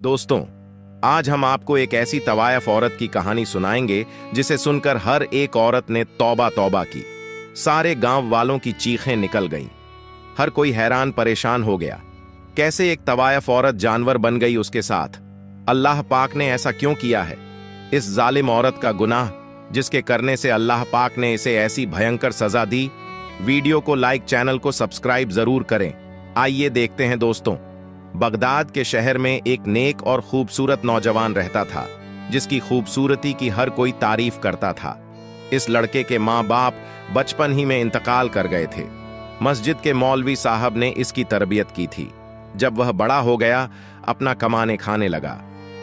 दोस्तों, आज हम आपको एक ऐसी तवायफ औरत की कहानी सुनाएंगे जिसे सुनकर हर एक औरत ने तौबा तौबा की। सारे गांव वालों की चीखें निकल गईं। हर कोई हैरान परेशान हो गया। कैसे एक तवायफ औरत जानवर बन गई उसके साथ? अल्लाह पाक ने ऐसा क्यों किया है? इस जालिम औरत का गुनाह जिसके करने से अल्लाह पाक ने इसे ऐसी भयंकर सजा दी। वीडियो को लाइक, चैनल को सब्सक्राइब जरूर करें। आइए देखते हैं दोस्तों। बगदाद के शहर में एक नेक और खूबसूरत नौजवान रहता था जिसकी खूबसूरती की हर कोई तारीफ करता था। इस लड़के के माँ बाप बचपन ही में इंतकाल कर गए थे। मस्जिद के मौलवी साहब ने इसकी तरबियत की थी। जब वह बड़ा हो गया, अपना कमाने खाने लगा।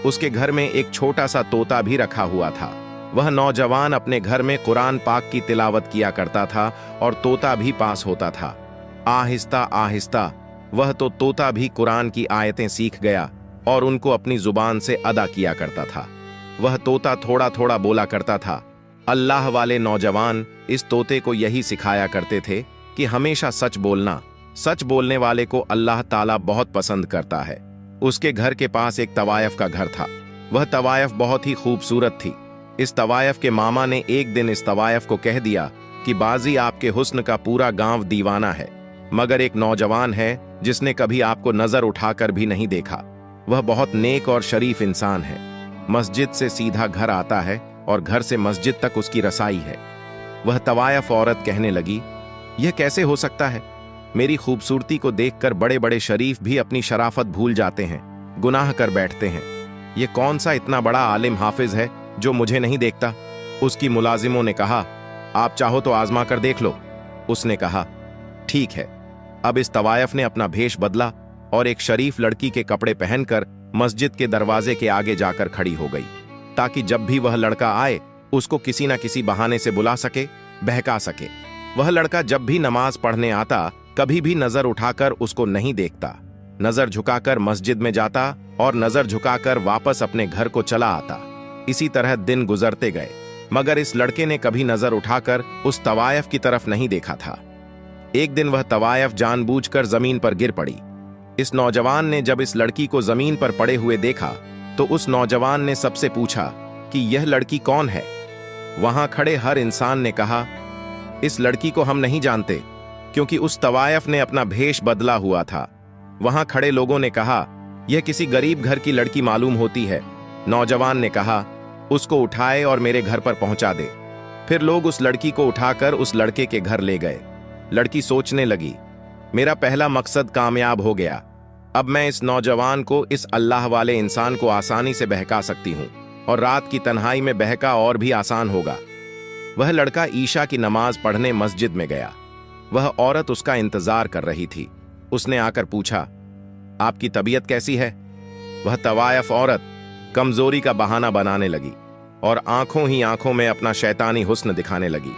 उसके घर में एक छोटा सा तोता भी रखा हुआ था। वह नौजवान अपने घर में कुरान पाक की तिलावत किया करता था और तोता भी पास होता था। आहिस्ता आहिस्ता वह तो तोता भी कुरान की आयतें सीख गया और उनको अपनी जुबान से अदा किया करता था। वह तोता थोड़ा थोड़ा बोला करता था। अल्लाह वाले नौजवान इस तोते को यही सिखाया करते थे कि हमेशा सच बोलना। सच बोलने वाले को अल्लाह ताला बहुत पसंद करता है। उसके घर के पास एक तवायफ का घर था। वह तवायफ बहुत ही खूबसूरत थी। इस तवायफ के मामा ने एक दिन इस तवायफ को कह दिया कि बाजी, आपके हुस्न का पूरा गांव दीवाना है, मगर एक नौजवान है जिसने कभी आपको नजर उठाकर भी नहीं देखा। वह बहुत नेक और शरीफ इंसान है। मस्जिद से सीधा घर आता है और घर से मस्जिद तक उसकी रसाई है। वह तवायफ औरत कहने लगी, यह कैसे हो सकता है? मेरी खूबसूरती को देखकर बड़े बड़े शरीफ भी अपनी शराफत भूल जाते हैं, गुनाह कर बैठते हैं। यह कौन सा इतना बड़ा आलिम हाफिज है जो मुझे नहीं देखता? उसकी मुलाजिमों ने कहा, आप चाहो तो आजमा कर देख लो। उसने कहा, ठीक है। अब इस तवायफ ने अपना भेष बदला और एक शरीफ लड़की के कपड़े पहनकर मस्जिद के दरवाजे के आगे जाकर खड़ी हो गई, ताकि जब भी वह लड़का आए उसको किसी न किसी बहाने से बुला सके, बहका सके। वह लड़का जब भी नमाज पढ़ने आता कभी भी नजर उठाकर उसको नहीं देखता। नजर झुकाकर मस्जिद में जाता और नजर झुकाकर वापस अपने घर को चला आता। इसी तरह दिन गुजरते गए, मगर इस लड़के ने कभी नजर उठाकर उस तवायफ की तरफ नहीं देखा था। एक दिन वह तवायफ जानबूझकर जमीन पर गिर पड़ी। इस नौजवान ने जब इस लड़की को जमीन पर पड़े हुए देखा तो उस नौजवान ने सबसे पूछा कि यह लड़की कौन है? वहां खड़े हर इंसान ने कहा, इस लड़की को हम नहीं जानते, क्योंकि उस तवायफ ने अपना भेष बदला हुआ था। वहां खड़े लोगों ने कहा, यह किसी गरीब घर की लड़की मालूम होती है। नौजवान ने कहा, उसको उठाए और मेरे घर पर पहुंचा दे। फिर लोग उस लड़की को उठाकर उस लड़के के घर ले गए। लड़की सोचने लगी, मेरा पहला मकसद कामयाब हो गया। अब मैं इस नौजवान को, इस अल्लाह वाले इंसान को आसानी से बहका सकती हूं और रात की तन्हाई में बहका और भी आसान होगा। वह लड़का ईशा की नमाज पढ़ने मस्जिद में गया। वह औरत उसका इंतजार कर रही थी। उसने आकर पूछा, आपकी तबीयत कैसी है? वह तवायफ औरत कमजोरी का बहाना बनाने लगी और आंखों ही आंखों में अपना शैतानी हुस्न दिखाने लगी।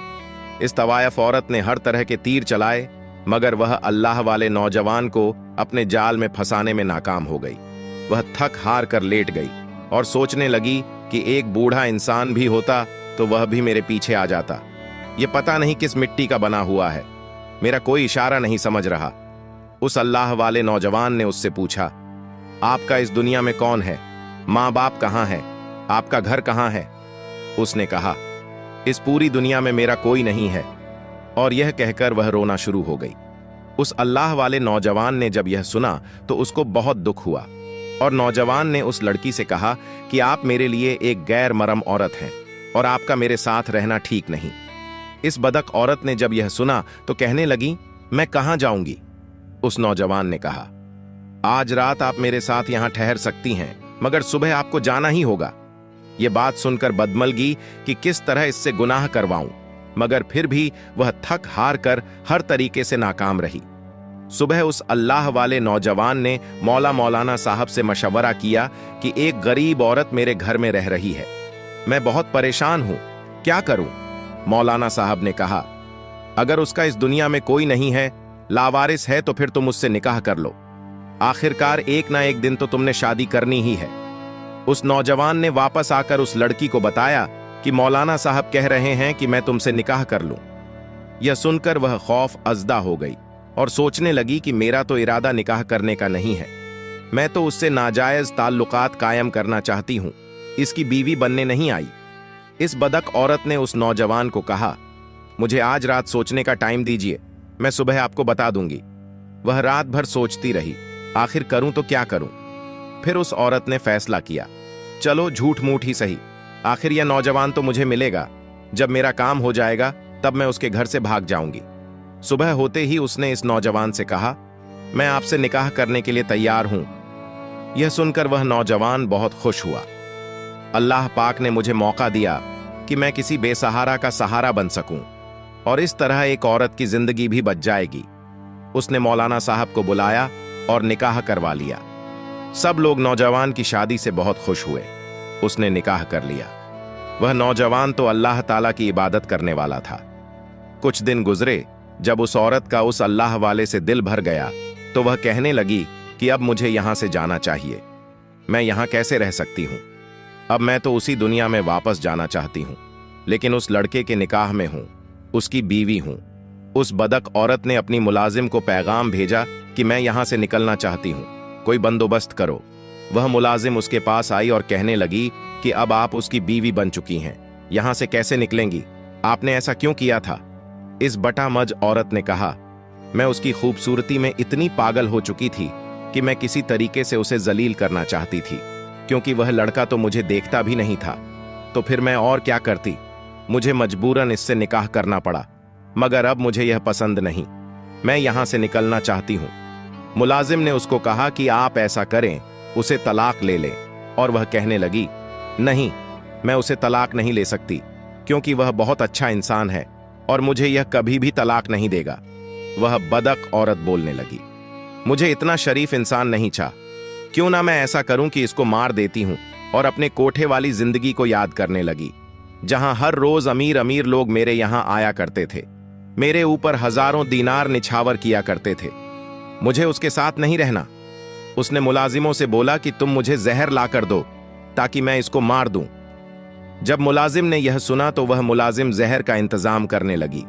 इस तवायफ औरत ने हर तरह के तीर चलाए, मगर वह अल्लाह वाले नौजवान को अपने जाल में फंसाने में नाकाम हो गई। वह थक हार कर लेट गई और सोचने लगी कि एक बूढ़ा इंसान भी होता तो वह भी मेरे पीछे आ जाता। यह पता नहीं किस मिट्टी का बना हुआ है, मेरा कोई इशारा नहीं समझ रहा। उस अल्लाह वाले नौजवान ने उससे पूछा, आपका इस दुनिया में कौन है? माँ बाप कहाँ है? आपका घर कहाँ है? उसने कहा, इस पूरी दुनिया में मेरा कोई नहीं है। और यह कहकर वह रोना शुरू हो गई। उस अल्लाह वाले नौजवान ने जब यह सुना तो उसको बहुत दुख हुआ और नौजवान ने उस लड़की से कहा कि आप मेरे लिए एक गैर मरम औरत हैं और आपका मेरे साथ रहना ठीक नहीं। इस बदक औरत ने जब यह सुना तो कहने लगी, मैं कहां जाऊंगी? उस नौजवान ने कहा, आज रात आप मेरे साथ यहां ठहर सकती हैं, मगर सुबह आपको जाना ही होगा। यह बात सुनकर बदमलगी कि किस तरह इससे गुनाह करवाऊं, मगर फिर भी वह थक हार कर हर तरीके से नाकाम रही। सुबह उस अल्लाह वाले नौजवान ने मौलाना साहब से मशवरा किया कि एक गरीब औरत मेरे घर में रह रही है, मैं बहुत परेशान हूं, क्या करूं? मौलाना साहब ने कहा, अगर उसका इस दुनिया में कोई नहीं है, लावारिस है, तो फिर तुम उससे निकाह कर लो। आखिरकार एक ना एक दिन तो तुमने शादी करनी ही है। उस नौजवान ने वापस आकर उस लड़की को बताया कि मौलाना साहब कह रहे हैं कि मैं तुमसे निकाह कर लूं। यह सुनकर वह खौफ अज़दा हो गई और सोचने लगी कि मेरा तो इरादा निकाह करने का नहीं है। मैं तो उससे नाजायज ताल्लुकात कायम करना चाहती हूं, इसकी बीवी बनने नहीं आई। इस बदक औरत ने उस नौजवान को कहा, मुझे आज रात सोचने का टाइम दीजिए, मैं सुबह आपको बता दूंगी। वह रात भर सोचती रही, आखिर करूं तो क्या करूं। फिर उस औरत ने फैसला किया, चलो झूठ मूठ ही सही, आखिर यह नौजवान तो मुझे मिलेगा, जब मेरा काम हो जाएगा तब मैं उसके घर से भाग जाऊंगी। सुबह होते ही उसने इस नौजवान से कहा, मैं आपसे निकाह करने के लिए तैयार हूं। यह सुनकर वह नौजवान बहुत खुश हुआ। अल्लाह पाक ने मुझे मौका दिया कि मैं किसी बेसहारा का सहारा बन सकूं और इस तरह एक औरत की जिंदगी भी बच जाएगी। उसने मौलाना साहब को बुलाया और निकाह करवा लिया। सब लोग नौजवान की शादी से बहुत खुश हुए। उसने निकाह कर लिया। वह नौजवान तो अल्लाह ताला की इबादत करने वाला था। कुछ दिन गुजरे, जब उस औरत का उस अल्लाह वाले से दिल भर गया तो वह कहने लगी कि अब मुझे यहां से जाना चाहिए, मैं यहां कैसे रह सकती हूं, अब मैं तो उसी दुनिया में वापस जाना चाहती हूं, लेकिन उस लड़के के निकाह में हूं, उसकी बीवी हूं। उस बदक औरत ने अपनी मुलाजिम को पैगाम भेजा कि मैं यहां से निकलना चाहती हूं, कोई बंदोबस्त करो। वह मुलाजिम उसके पास आई और कहने लगी कि अब आप उसकी बीवी बन चुकी हैं, यहां से कैसे निकलेंगी, आपने ऐसा क्यों किया था। इस बटामज औरत ने कहा, मैं उसकी खूबसूरती में इतनी पागल हो चुकी थी कि मैं किसी तरीके से उसे जलील करना चाहती थी, क्योंकि वह लड़का तो मुझे देखता भी नहीं था, तो फिर मैं और क्या करती। मुझे मजबूरन इससे निकाह करना पड़ा, मगर अब मुझे यह पसंद नहीं, मैं यहां से निकलना चाहती हूं। मुलाजिम ने उसको कहा कि आप ऐसा करें, उसे तलाक ले लें, और वह कहने लगी, नहीं, मैं उसे तलाक नहीं ले सकती, क्योंकि वह बहुत अच्छा इंसान है और मुझे यह कभी भी तलाक नहीं देगा। वह बदक औरत बोलने लगी, मुझे इतना शरीफ इंसान नहीं चाह, क्यों ना मैं ऐसा करूं कि इसको मार देती हूं। और अपने कोठे वाली जिंदगी को याद करने लगी, जहां हर रोज अमीर अमीर लोग मेरे यहां आया करते थे, मेरे ऊपर हजारों दीनार निछावर किया करते थे। मुझे उसके साथ नहीं रहना। उसने मुलाजिमों से बोला कि तुम मुझे जहर ला कर दो ताकि मैं इसको मार दूं। जब मुलाजिम ने यह सुना तो वह मुलाजिम जहर का इंतजाम करने लगी।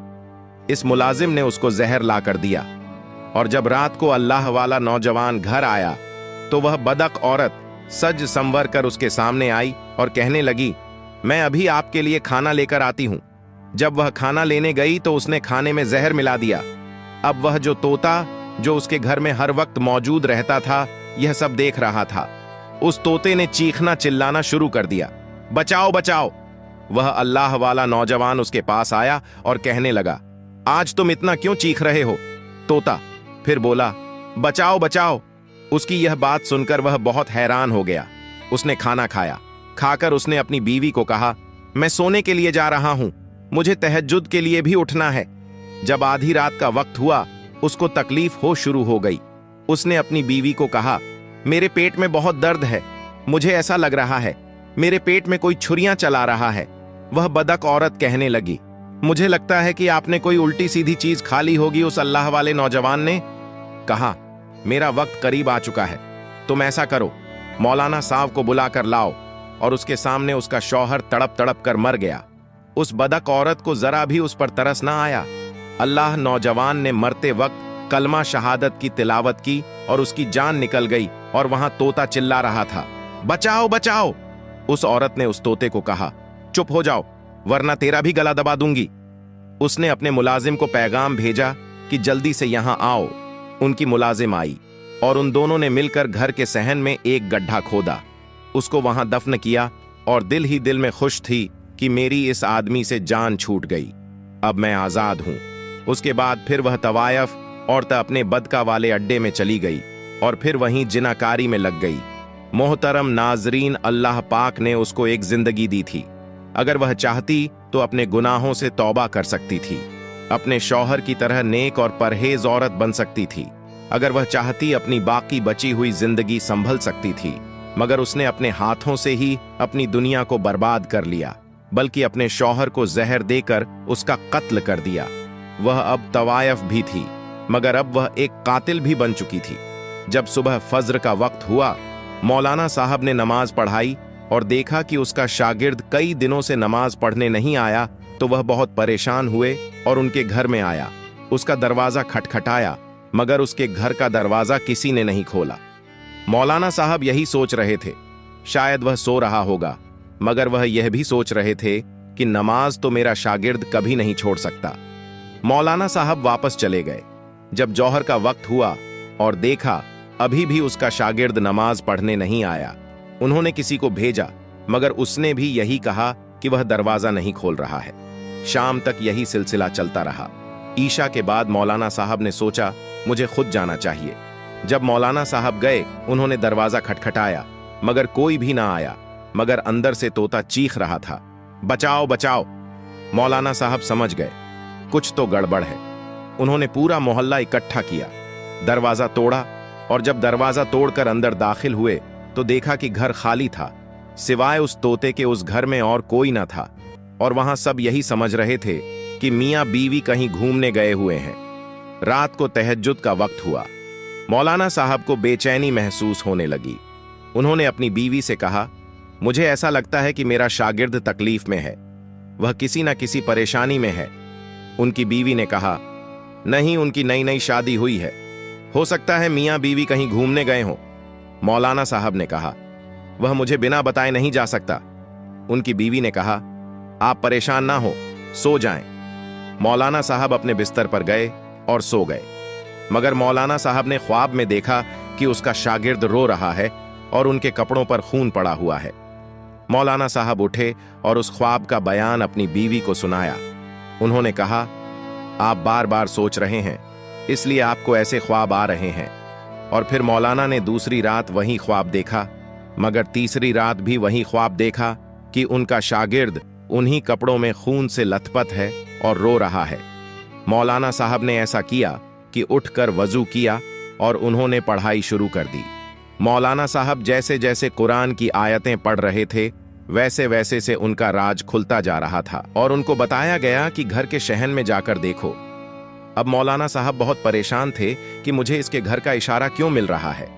इस मुलाजिम ने उसको जहर ला कर दिया, और जब रात को अल्लाह वाला नौजवान घर आया तो वह बदक औरत सज संवर कर उसके सामने आई और कहने लगी, मैं अभी आपके लिए खाना लेकर आती हूं। जब वह खाना लेने गई तो उसने खाने में जहर मिला दिया। अब वह जो तोता जो उसके घर में हर वक्त मौजूद रहता था, यह सब देख रहा था। उस तोते ने चीखना चिल्लाना शुरू कर दिया, बचाओ बचाओ। वह अल्लाह वाला नौजवान उसके पास आया और कहने लगा, आज तुम इतना क्यों चीख रहे हो। तोता फिर बोला, बचाओ बचाओ। उसकी यह बात सुनकर वह बहुत हैरान हो गया। उसने खाना खाया। खाकर उसने अपनी बीवी को कहा, मैं सोने के लिए जा रहा हूं, मुझे तहज्जुद के लिए भी उठना है। जब आधी रात का वक्त हुआ, उसको तकलीफ हो शुरू हो गई। उसने अपनी बीवी को कहा, मेरे पेट में बहुत दर्द है, मुझे ऐसा लग रहा है मेरे पेट में कोई छुरियां चला रहा है। वह बदक औरत कहने लगी, मुझे लगता है कि आपने कोई उल्टी सीधी चीज खा ली होगी। उस अल्लाह वाले नौजवान ने कहा, मेरा वक्त करीब आ चुका है, तुम ऐसा करो, मौलाना साहब को बुलाकर लाओ। और उसके सामने उसका शौहर तड़प तड़प कर मर गया। उस बदक औरत को जरा भी उस पर तरस ना आया। अल्लाह नौजवान ने मरते वक्त कलमा शहादत की तिलावत की और उसकी जान निकल गई, और वहां तोता चिल्ला रहा था, बचाओ बचाओ। उस औरत ने उस तोते को कहा, चुप हो जाओ, वरना तेरा भी गला दबा दूंगी। उसने अपने मुलाजिम को पैगाम भेजा कि जल्दी से यहां आओ। उनकी मुलाजिम आई और उन दोनों ने मिलकर घर के सहन में एक गड्ढा खोदा, उसको वहां दफन किया, और दिल ही दिल में खुश थी कि मेरी इस आदमी से जान छूट गई, अब मैं आजाद हूं। उसके बाद फिर वह तवायफ औरत अपने बदका वाले अड्डे में चली गई और फिर वहीं जिनाकारी में लग गई। मोहतरम नाजरीन, अल्लाह पाक ने उसको एक जिंदगी दी थी। अगर वह चाहती तो अपने गुनाहों से तौबा कर सकती थी, अपने शौहर की तरह नेक और परहेज औरत बन सकती थी। अगर वह चाहती अपनी बाकी बची हुई जिंदगी संभल सकती थी, मगर उसने अपने हाथों से ही अपनी दुनिया को बर्बाद कर लिया, बल्कि अपने शौहर को जहर देकर उसका कत्ल कर दिया। वह अब तवायफ भी थी, मगर अब वह एक कातिल भी बन चुकी थी। जब सुबह फज्र का वक्त हुआ, मौलाना साहब ने नमाज पढ़ाई और देखा कि उसका शागिर्द कई दिनों से नमाज पढ़ने नहीं आया, तो वह बहुत परेशान हुए और उनके घर में आया। उसका दरवाजा खटखटाया, मगर उसके घर का दरवाजा किसी ने नहीं खोला। मौलाना साहब यही सोच रहे थे। शायद वह सो रहा होगा, मगर वह यह भी सोच रहे थे कि नमाज तो मेरा शागिर्द कभी नहीं छोड़ सकता। मौलाना साहब वापस चले गए। जब जौहर का वक्त हुआ और देखा अभी भी उसका शागिर्द नमाज पढ़ने नहीं आया, उन्होंने किसी को भेजा, मगर उसने भी यही कहा कि वह दरवाजा नहीं खोल रहा है। शाम तक यही सिलसिला चलता रहा। ईशा के बाद मौलाना साहब ने सोचा मुझे खुद जाना चाहिए। जब मौलाना साहब गए, उन्होंने दरवाजा खटखटाया, मगर कोई भी ना आया, मगर अंदर से तोता चीख रहा था, बचाओ बचाओ। मौलाना साहब समझ गए कुछ तो गड़बड़ है। उन्होंने पूरा मोहल्ला इकट्ठा किया, दरवाजा तोड़ा, और जब दरवाजा तोड़कर अंदर दाखिल हुए तो देखा कि घर खाली था, सिवाय उस तोते के उस घर में और कोई ना था। और वहां सब यही समझ रहे थे कि मियां बीवी कहीं घूमने गए हुए हैं। रात को तहज्जुद का वक्त हुआ। मौलाना साहब को बेचैनी महसूस होने लगी। उन्होंने अपनी बीवी से कहा, मुझे ऐसा लगता है कि मेरा शागिर्द तकलीफ में है, वह किसी ना किसी परेशानी में है। उनकी बीवी ने कहा, नहीं, उनकी नई नई शादी हुई है, हो सकता है मियां बीवी कहीं घूमने गए हों। मौलाना साहब ने कहा, वह मुझे बिना बताए नहीं जा सकता। उनकी बीवी ने कहा, आप परेशान ना हो, सो जाएं। मौलाना साहब अपने बिस्तर पर गए और सो गए, मगर मौलाना साहब ने ख्वाब में देखा कि उसका शागिर्द रो रहा है और उनके कपड़ों पर खून पड़ा हुआ है। मौलाना साहब उठे और उस ख्वाब का बयान अपनी बीवी को सुनाया। उन्होंने कहा, आप बार बार सोच रहे हैं, इसलिए आपको ऐसे ख्वाब आ रहे हैं। और फिर मौलाना ने दूसरी रात वही ख्वाब देखा, मगर तीसरी रात भी वही ख्वाब देखा कि उनका शागिर्द उन्हीं कपड़ों में खून से लथपथ है और रो रहा है। मौलाना साहब ने ऐसा किया कि उठकर वजू किया और उन्होंने पढ़ाई शुरू कर दी। मौलाना साहब जैसे जैसे कुरान की आयतें पढ़ रहे थे, वैसे वैसे से उनका राज खुलता जा रहा था और उनको बताया गया कि घर के शहन में जाकर देखो। अब मौलाना साहब बहुत परेशान थे कि मुझे इसके घर का इशारा क्यों मिल रहा है।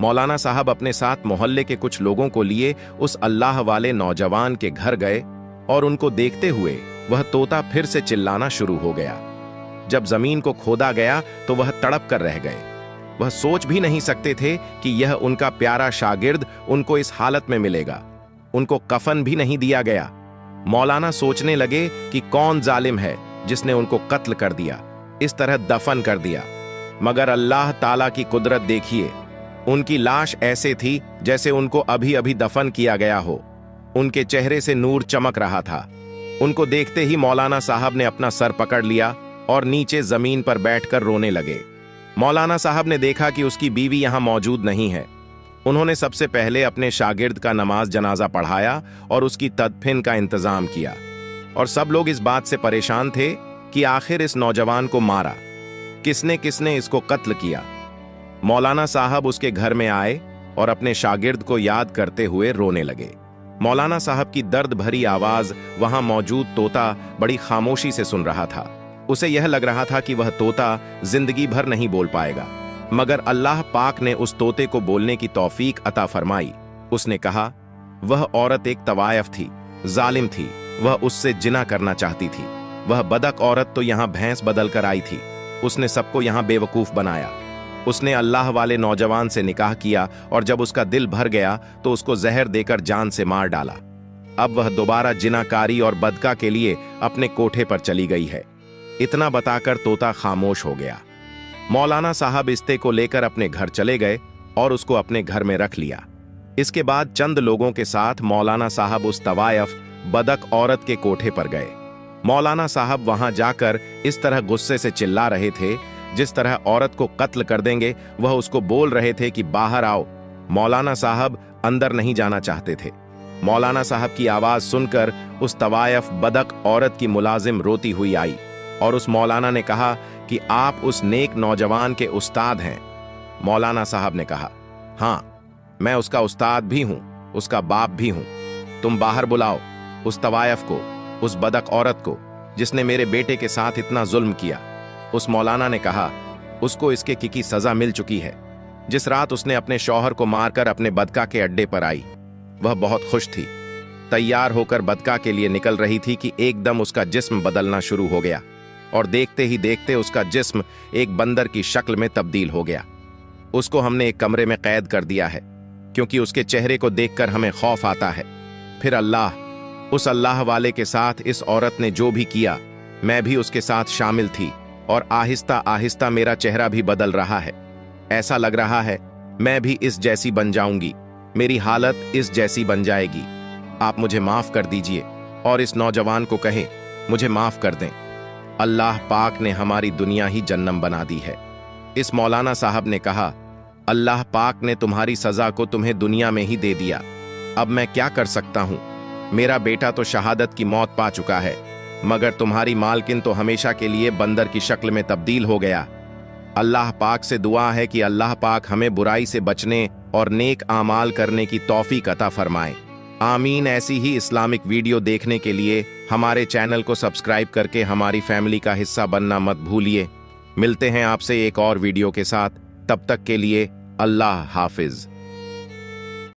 मौलाना साहब अपने साथ मोहल्ले के कुछ लोगों को लिए उस अल्लाह वाले नौजवान के घर गए और उनको देखते हुए वह तोता फिर से चिल्लाना शुरू हो गया। जब जमीन को खोदा गया तो वह तड़प कर रह गए। वह सोच भी नहीं सकते थे कि यह उनका प्यारा शागिर्द उनको इस हालत में मिलेगा। उनको कफन भी नहीं दिया गया। मौलाना सोचने लगे कि कौन जालिम है जिसने उनको कत्ल कर दिया, इस तरह दफन कर दिया। मगर अल्लाह ताला की कुदरत देखिए, उनकी लाश ऐसे थी जैसे उनको अभी अभी दफन किया गया हो। उनके चेहरे से नूर चमक रहा था। उनको देखते ही मौलाना साहब ने अपना सर पकड़ लिया और नीचे जमीन पर बैठकर रोने लगे। मौलाना साहब ने देखा कि उसकी बीवी यहां मौजूद नहीं है। उन्होंने सबसे पहले अपने शागिर्द का नमाज जनाजा पढ़ाया और उसकी तदफीन का इंतजाम किया। और सब लोग इस बात से परेशान थे कि आखिर इस नौजवान को मारा किसने, किसने इसको कत्ल किया। मौलाना साहब उसके घर में आए और अपने शागिर्द को याद करते हुए रोने लगे। मौलाना साहब की दर्द भरी आवाज वहां मौजूद तोता बड़ी खामोशी से सुन रहा था। उसे यह लग रहा था कि वह तोता जिंदगी भर नहीं बोल पाएगा, मगर अल्लाह पाक ने उस तोते को बोलने की तौफीक अता फरमाई। उसने कहा, वह औरत एक तवायफ थी, जालिम थी, वह उससे जिना करना चाहती थी। वह बदक औरत तो यहां भैंस बदल कर आई थी। उसने सबको यहां बेवकूफ बनाया। उसने अल्लाह वाले नौजवान से निकाह किया और जब उसका दिल भर गया तो उसको जहर देकर जान से मार डाला। अब वह दोबारा जिनाकारी और बदका के लिए अपने कोठे पर चली गई है। इतना बताकर तोता खामोश हो गया। मौलाना साहब इस्ते को लेकर अपने घर चले गए और उसको अपने घर में रख लिया। इसके बाद चंद लोगों के साथ मौलाना साहब उस तवायफ बदक औरत के कोठे पर गए। मौलाना साहब वहां जाकर इस तरह गुस्से से चिल्ला रहे थे जिस तरह औरत को कत्ल कर देंगे। वह उसको बोल रहे थे कि बाहर आओ। मौलाना साहब अंदर नहीं जाना चाहते थे। मौलाना साहब की आवाज सुनकर उस तवायफ बदक औरत की मुलाजिम रोती हुई आई और उस मौलाना ने कहा कि आप उस नेक नौजवान के उस्ताद हैं। मौलाना साहब ने कहा, हाँ, मैं उसका उस्ताद भी हूं, उसका बाप भी हूं। तुम बाहर बुलाओ उस तवायफ को, उस बदक औरत को जिसने मेरे बेटे के साथ इतना जुल्म किया। उस मौलाना ने कहा, उसको इसके की सजा मिल चुकी है। जिस रात उसने अपने शौहर को मारकर अपने बदका के अड्डे पर आई, वह बहुत खुश थी। तैयार होकर बदका के लिए निकल रही थी कि एकदम उसका जिस्म बदलना शुरू हो गया और देखते ही देखते उसका जिस्म एक बंदर की शक्ल में तब्दील हो गया। उसको हमने एक कमरे में कैद कर दिया है, क्योंकि उसके चेहरे को देखकर हमें खौफ आता है। फिर उस अल्लाह वाले के साथ इस औरत ने जो भी किया, मैं भी उसके साथ शामिल थी, और आहिस्ता आहिस्ता मेरा चेहरा भी बदल रहा है। ऐसा लग रहा है मैं भी इस जैसी बन जाऊंगी, मेरी हालत इस जैसी बन जाएगी। आप मुझे माफ कर दीजिए और इस नौजवान को कहें मुझे माफ कर दें। अल्लाह पाक ने हमारी दुनिया ही जन्नम बना दी है। इस मौलाना साहब ने कहा, अल्लाह पाक ने तुम्हारी सजा को तुम्हें दुनिया में ही दे दिया, अब मैं क्या कर सकता हूं? मेरा बेटा तो शहादत की मौत पा चुका है, मगर तुम्हारी मालकिन तो हमेशा के लिए बंदर की शक्ल में तब्दील हो गया। अल्लाह पाक से दुआ है कि अल्लाह पाक हमें बुराई से बचने और नेक आमाल करने की तौफीक अता फरमाए। आमीन। ऐसी ही इस्लामिक वीडियो देखने के लिए हमारे चैनल को सब्सक्राइब करके हमारी फैमिली का हिस्सा बनना मत भूलिए। मिलते हैं आपसे एक और वीडियो के साथ, तब तक के लिए अल्लाह हाफिज।